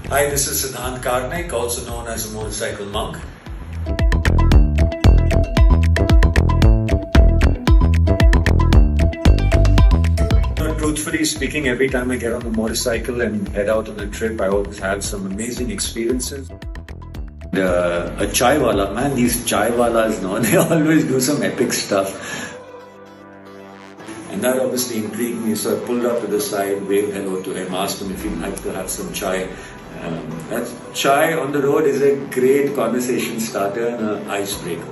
Hi, this is Siddhant Karnick, also known as a motorcycle monk. Truthfully speaking, every time I get on the motorcycle and head out on a trip, I always have some amazing experiences. A chai wala, man, these chai walas, no, they always do some epic stuff. And that obviously intrigued me, so I pulled up to the side, waved hello to him, asked him if he'd like to have some chai. That chai on the road is a great conversation starter and an icebreaker.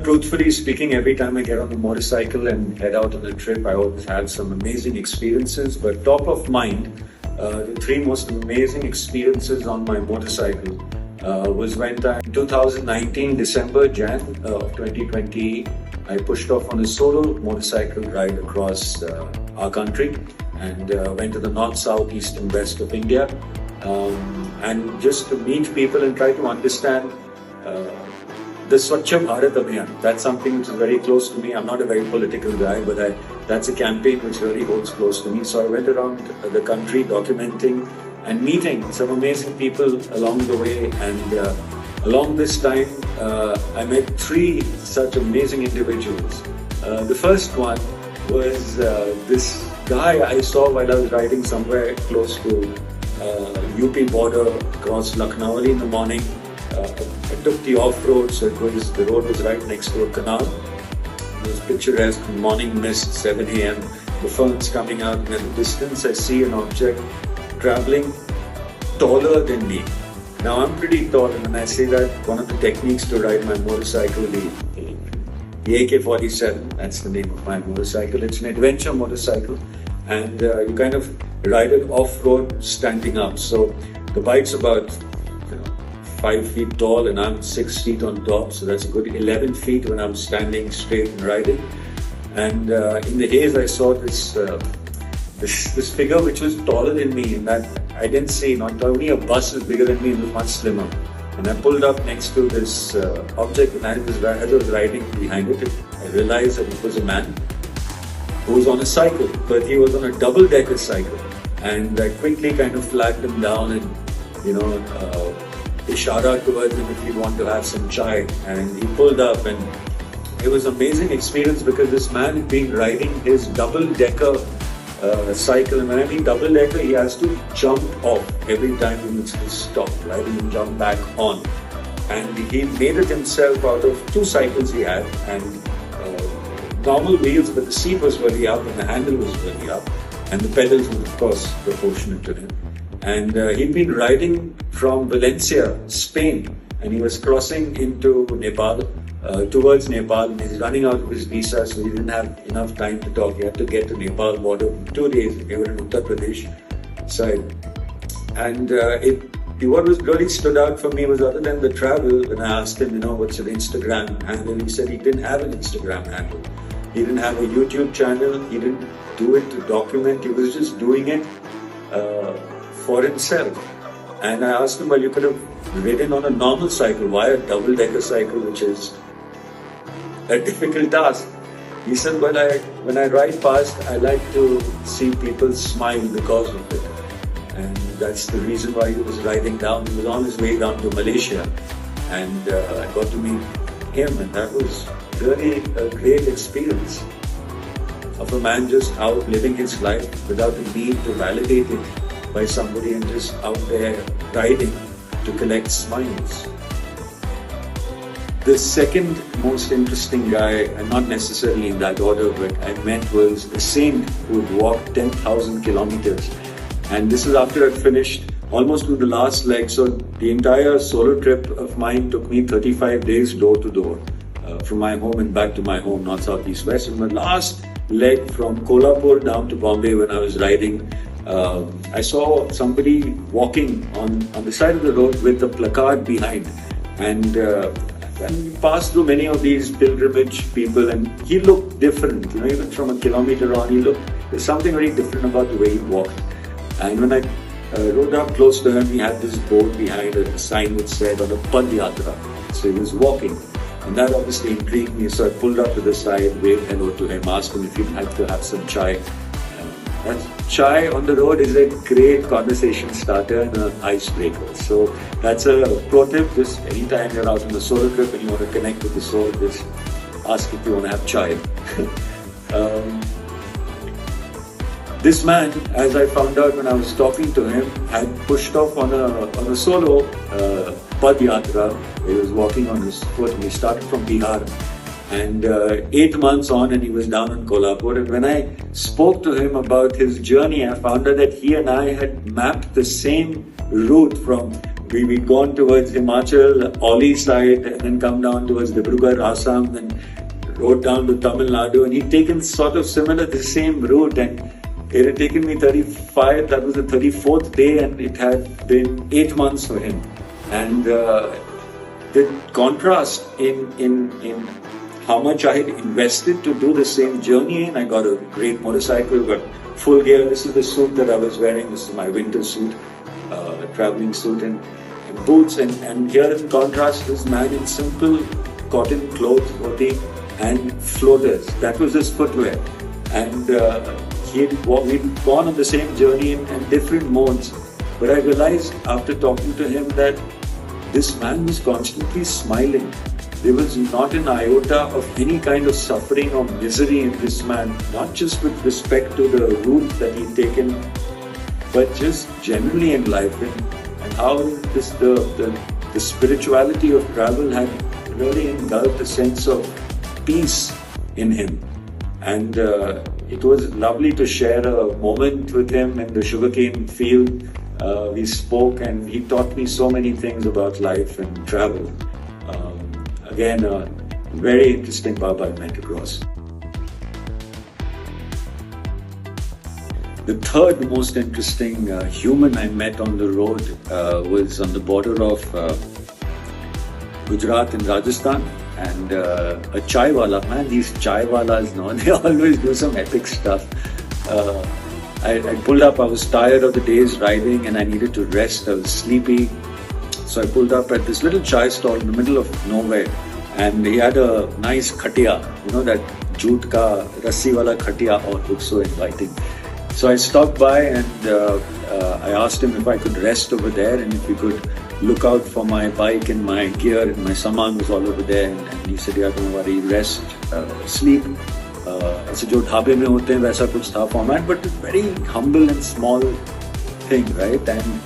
Truthfully speaking, every time I get on the motorcycle and head out on a trip, I always have some amazing experiences. But top of mind, the three most amazing experiences on my motorcycle was when in 2019, December, Jan of 2020, I pushed off on a solo motorcycle ride across our country and went to the north, south, east and west of India, and just to meet people and try to understand the Swachh Bharat Abhiyan. That's something which is very close to me. I'm not a very political guy, but that's a campaign which really holds close to me. So I went around the country documenting and meeting some amazing people along the way. And along this time, I met three such amazing individuals. The first one was this guy I saw while I was riding somewhere close to UP border across Lucknow early in the morning. I took the off-road, so the road was right next to a canal. It was picturesque, morning mist, 7 a.m. The ferns coming out, and in the distance I see an object traveling taller than me. Now I'm pretty tall, and when I say that, one of the techniques to ride my motorcycle, the AK-47, that's the name of my motorcycle. It's an adventure motorcycle, and you kind of ride it off-road standing up. So the bike's about 5 feet tall and I'm 6 feet on top, so that's a good 11 feet when I'm standing straight and riding. And in the haze I saw this figure which was taller than me, and that I didn't see, not only a bus is bigger than me, it was much slimmer. And I pulled up next to this object, and as I was riding behind it, I realized that it was a man who was on a cycle, but he was on a double-decker cycle. And I quickly kind of flagged him down and, ishara towards him if he'd want to have some chai, and he pulled up, and it was an amazing experience because this man had been riding his double-decker cycle, and when I mean double-decker, he has to jump off every time he needs to stop, right, and jump back on. And he made it himself out of two cycles he had, and normal wheels, but the seat was very up and the handle was very up, and the pedals were of course proportionate to him. And he'd been riding from Valencia, Spain, and he was crossing into Nepal, towards Nepal, and he's running out of his visa, so he didn't have enough time to talk. He had to get to Nepal border in 2 days. They were in Uttar Pradesh side. And what was really stood out for me was, other than the travel, when I asked him, what's your Instagram handle, he said he didn't have an Instagram handle. He didn't have a YouTube channel. He didn't do it to document. He was just doing it for himself. And I asked him, well, you could have ridden on a normal cycle. Why a double-decker cycle, which is a difficult task? He said, well, when I ride past, I like to see people smile because of it. And that's the reason why he was riding down. He was on his way down to Malaysia. And I got to meet him, and that was really a great experience of a man just out living his life without the need to validate it by somebody, and just out there riding to collect smiles. The second most interesting guy, and not necessarily in that order, but I met, was a saint who had walked 10,000 kilometers. And this is after I'd finished almost to the last leg. So the entire solo trip of mine took me 35 days door to door, from my home and back to my home, north, south, east, west. And my last leg from Kolhapur down to Bombay, when I was riding, I saw somebody walking on the side of the road with a placard behind, and we passed through many of these pilgrimage people, and he looked different, even from a kilometer on, there's something very different about the way he walked. And when I rode up close to him, he had this board behind, a sign which said on a Pad Yatra, so he was walking. And that obviously intrigued me, so I pulled up to the side, waved hello to him, asked him if he'd like to have some chai. chai on the road is a great conversation starter and an icebreaker. So that's a pro tip. Just anytime you're out on a solo trip and you want to connect with the soul, just ask if you want to have chai. This man, as I found out when I was talking to him, had pushed off on a solo pad yatra. He was walking on his foot and he started from Bihar. And 8 months on and he was down in Kolhapur. And when I spoke to him about his journey, I found out that he and I had mapped the same route from, we'd gone towards Himachal, Oli side, and then come down towards Dibrugarh, Assam, and rode down to Tamil Nadu. And he'd taken sort of similar, the same route. And it had taken me 35, that was the 34th day, and it had been 8 months for him. And the contrast in how much I had invested to do the same journey, and I got a great motorcycle, got full gear. This is the suit that I was wearing. This is my winter suit, traveling suit, and boots. And here in contrast, this man in simple cotton clothes, dhoti, and floaters. That was his footwear. And we'd gone on the same journey in different modes. But I realized after talking to him that this man was constantly smiling. There was not an iota of any kind of suffering or misery in this man, not just with respect to the route that he'd taken, but just generally in life, and how the spirituality of travel had really engulfed a sense of peace in him. And it was lovely to share a moment with him in the sugarcane field. We spoke and he taught me so many things about life and travel. Again, a very interesting Baba I met across. The third most interesting human I met on the road was on the border of Gujarat and Rajasthan, and a chai wala. Man, these chai walas, no, they always do some epic stuff. I pulled up, I was tired of the day's riding and I needed to rest, I was sleepy. So I pulled up at this little chai stall in the middle of nowhere, and he had a nice khatia, that jute ka rassi wala khatia. Oh, it looked so inviting. So I stopped by and I asked him if I could rest over there and if he could look out for my bike and my gear, and my saman was all over there. And he said, yeah, don't worry, rest, sleep. ऐसे जो ढाबे में होते हैं वैसा कुछ था format, but very humble and small thing, right? And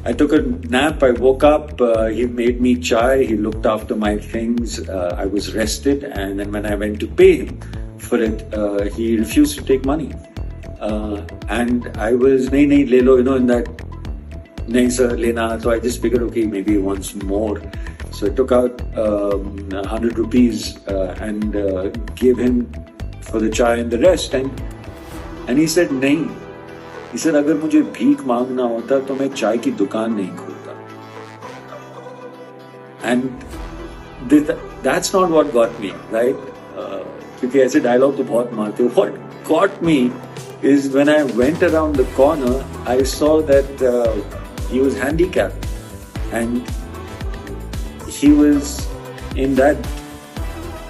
I took a nap, I woke up, he made me chai, he looked after my things, I was rested, and then when I went to pay him for it, he refused to take money. And I was, nahi, le lo, in that, nahi sir, lena. So I just figured, okay, maybe he wants more. So I took out 100 rupees and gave him for the chai and the rest. And he said, nahi. He said, अगर मुझे भीख मांगना होता तो मैं चाय की दुकान नहीं खोलता. And that's not what got me, right? क्योंकि ऐसे dialogue तो बहुत मारते हो. What got me is when I went around the corner, I saw that he was handicapped, and he was in that,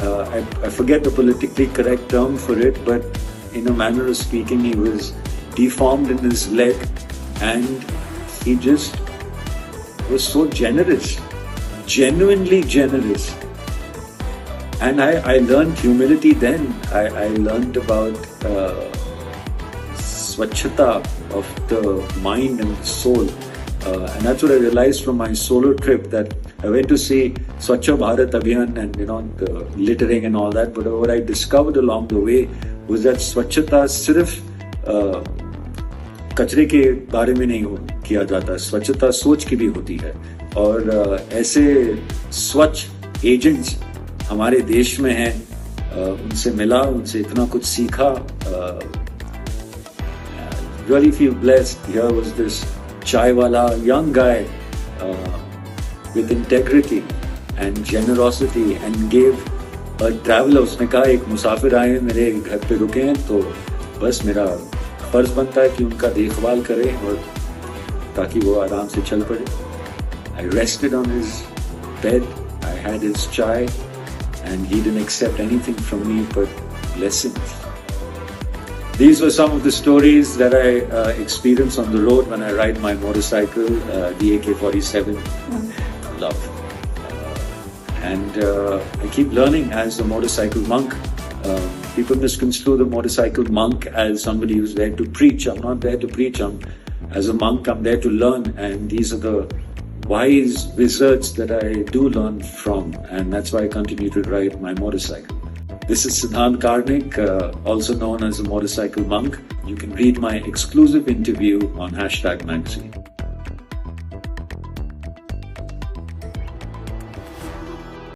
I forget the politically correct term for it, but in a manner of speaking, he was deformed in his leg, and he just was so generous, genuinely generous. And I learned humility then. I learned about swachhata of the mind and the soul. And that's what I realized from my solo trip, that I went to see Swachh Bharat Abhiyan and the littering and all that. But what I discovered along the way was that swachhata sirf कचरे के बारे में नहीं किया जाता, स्वच्छता सोच की भी होती है. और ऐसे स्वच्छ एजेंट्स हमारे देश में हैं. उनसे मिला, उनसे इतना कुछ सीखा. Really feel blessed. Here was this chai wala, young guy with integrity and generosity, and gave a traveler. उसने कहा एक मुसाफिर आए मेरे घर पे रुके हैं, तो बस मेरा फर्ज बनता है कि उनका देखभाल करें और ताकि वो आराम से चल पड़े. I rested on his bed, I had his chai, and he didn't accept anything from me but blessings. These were some of the stories that I experience on the road when I ride my motorcycle, the AK-47. Love. And I keep learning as a motorcycle monk. People misconstrue the motorcycle monk as somebody who's there to preach. I'm not there to preach. As a monk, I'm there to learn. And these are the wise wizards that I do learn from. And that's why I continue to ride my motorcycle. This is Siddhant Karnick, also known as a motorcycle monk. You can read my exclusive interview on #magazine.